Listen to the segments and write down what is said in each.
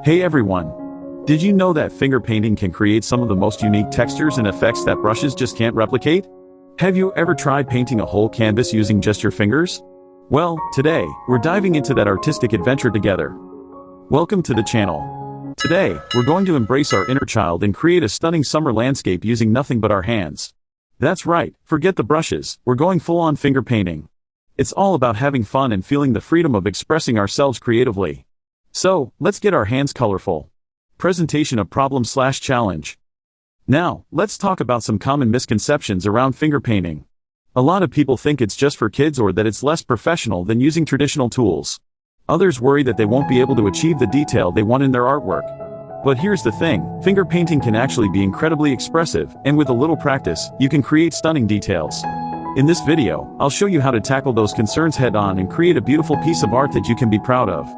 Hey everyone! Did you know that finger painting can create some of the most unique textures and effects that brushes just can't replicate? Have you ever tried painting a whole canvas using just your fingers? Well, today, we're diving into that artistic adventure together. Welcome to the channel. Today, we're going to embrace our inner child and create a stunning summer landscape using nothing but our hands. That's right, forget the brushes, we're going full-on finger painting. It's all about having fun and feeling the freedom of expressing ourselves creatively. So, let's get our hands colorful. Presentation of problem/challenge. Now, let's talk about some common misconceptions around finger painting. A lot of people think it's just for kids or that it's less professional than using traditional tools. Others worry that they won't be able to achieve the detail they want in their artwork. But here's the thing, finger painting can actually be incredibly expressive, and with a little practice, you can create stunning details. In this video, I'll show you how to tackle those concerns head-on and create a beautiful piece of art that you can be proud of.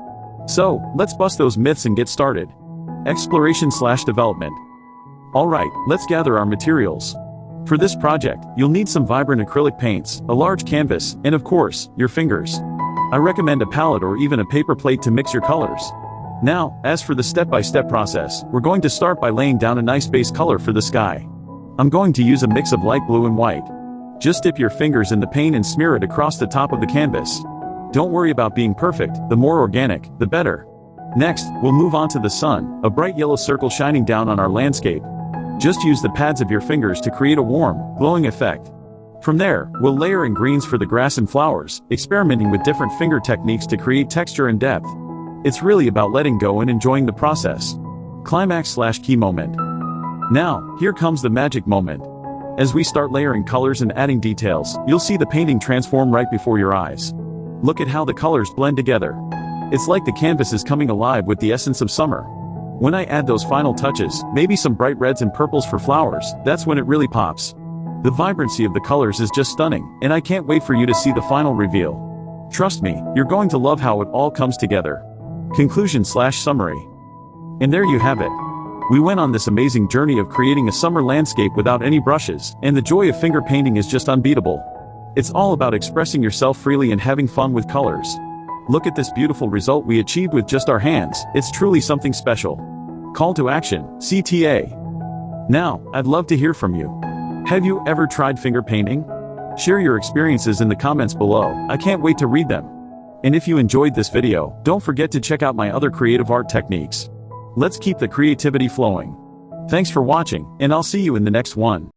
So, let's bust those myths and get started. Exploration/development. Alright, let's gather our materials. For this project, you'll need some vibrant acrylic paints, a large canvas, and of course, your fingers. I recommend a palette or even a paper plate to mix your colors. Now, as for the step-by-step process, we're going to start by laying down a nice base color for the sky. I'm going to use a mix of light blue and white. Just dip your fingers in the paint and smear it across the top of the canvas. Don't worry about being perfect, the more organic, the better. Next, we'll move on to the sun, a bright yellow circle shining down on our landscape. Just use the pads of your fingers to create a warm, glowing effect. From there, we'll layer in greens for the grass and flowers, experimenting with different finger techniques to create texture and depth. It's really about letting go and enjoying the process. Climax/key moment. Now, here comes the magic moment. As we start layering colors and adding details, you'll see the painting transform right before your eyes. Look at how the colors blend together. It's like the canvas is coming alive with the essence of summer. When I add those final touches, maybe some bright reds and purples for flowers, that's when it really pops. The vibrancy of the colors is just stunning, and I can't wait for you to see the final reveal. Trust me, you're going to love how it all comes together. Conclusion/summary. And there you have it. We went on this amazing journey of creating a summer landscape without any brushes, and the joy of finger painting is just unbeatable. It's all about expressing yourself freely and having fun with colors. Look at this beautiful result we achieved with just our hands, it's truly something special. Call to action, CTA. Now, I'd love to hear from you. Have you ever tried finger painting? Share your experiences in the comments below, I can't wait to read them. And if you enjoyed this video, don't forget to check out my other creative art techniques. Let's keep the creativity flowing. Thanks for watching, and I'll see you in the next one.